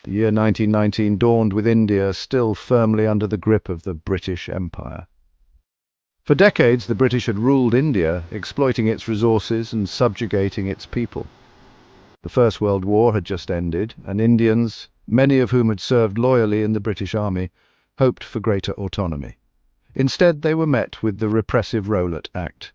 The year 1919 dawned with India still firmly under the grip of the British Empire. For decades, the British had ruled India, exploiting its resources and subjugating its people. The First World War had just ended, and Indians, many of whom had served loyally in the British Army, hoped for greater autonomy. Instead, they were met with the repressive Rowlatt Act.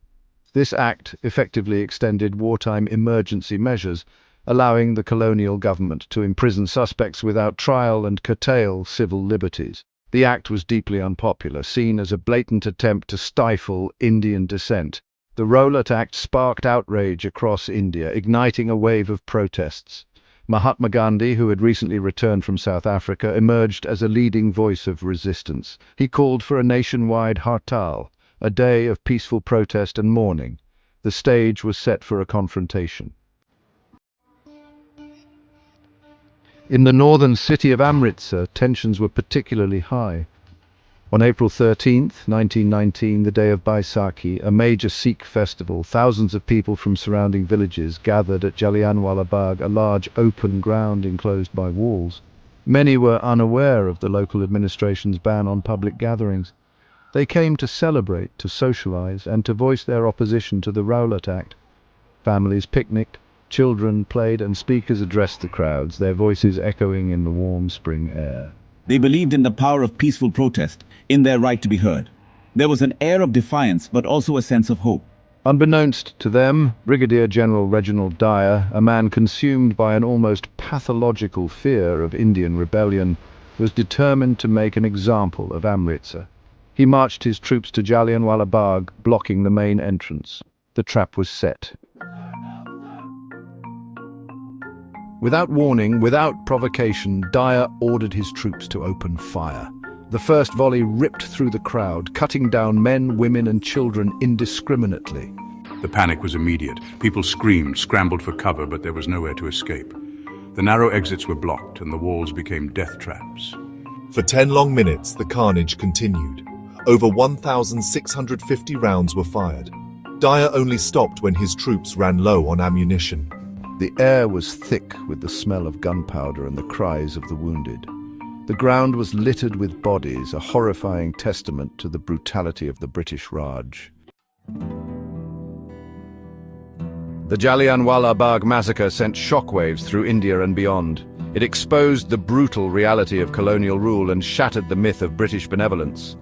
This act effectively extended wartime emergency measures, allowing the colonial government to imprison suspects without trial and curtail civil liberties. The act was deeply unpopular, seen as a blatant attempt to stifle Indian dissent. The Rowlatt Act sparked outrage across India, igniting a wave of protests. Mahatma Gandhi, who had recently returned from South Africa, emerged as a leading voice of resistance. He called for a nationwide hartal, a day of peaceful protest and mourning. The stage was set for a confrontation. In the northern city of Amritsar, tensions were particularly high. On April 13, 1919, the day of Baisakhi, a major Sikh festival, thousands of people from surrounding villages gathered at Jallianwala Bagh, a large open ground enclosed by walls. Many were unaware of the local administration's ban on public gatherings. They came to celebrate, to socialize, and to voice their opposition to the Rowlatt Act. Families picnicked, children played, and speakers addressed the crowds, their voices echoing in the warm spring air. They believed in the power of peaceful protest, in their right to be heard. There was an air of defiance, but also a sense of hope. Unbeknownst to them, Brigadier General Reginald Dyer, a man consumed by an almost pathological fear of Indian rebellion, was determined to make an example of Amritsar. He marched his troops to Jallianwala Bagh, blocking the main entrance. The trap was set. Without warning, without provocation, Dyer ordered his troops to open fire. The first volley ripped through the crowd, cutting down men, women, and children indiscriminately. The panic was immediate. People screamed, scrambled for cover, but there was nowhere to escape. The narrow exits were blocked, and the walls became death traps. For 10 long minutes, the carnage continued. Over 1,650 rounds were fired. Dyer only stopped when his troops ran low on ammunition. The air was thick with the smell of gunpowder and the cries of the wounded. The ground was littered with bodies, a horrifying testament to the brutality of the British Raj. The Jallianwala Bagh Massacre sent shockwaves through India and beyond. It exposed the brutal reality of colonial rule and shattered the myth of British benevolence.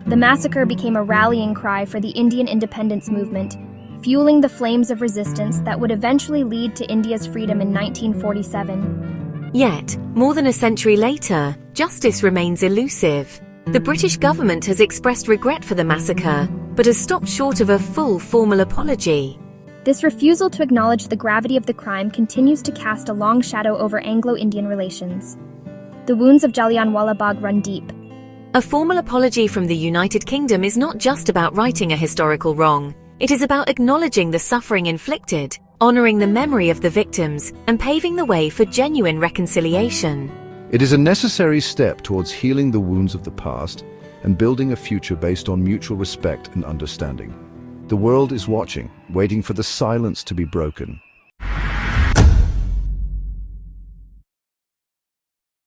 The massacre became a rallying cry for the Indian independence movement, fueling the flames of resistance that would eventually lead to India's freedom in 1947. Yet, more than a century later, justice remains elusive. The British government has expressed regret for the massacre, but has stopped short of a full formal apology. This refusal to acknowledge the gravity of the crime continues to cast a long shadow over Anglo-Indian relations. The wounds of Jallianwala Bagh run deep. A formal apology from the United Kingdom is not just about righting a historical wrong. It is about acknowledging the suffering inflicted, honoring the memory of the victims, and paving the way for genuine reconciliation. It is a necessary step towards healing the wounds of the past and building a future based on mutual respect and understanding. The world is watching, waiting for the silence to be broken.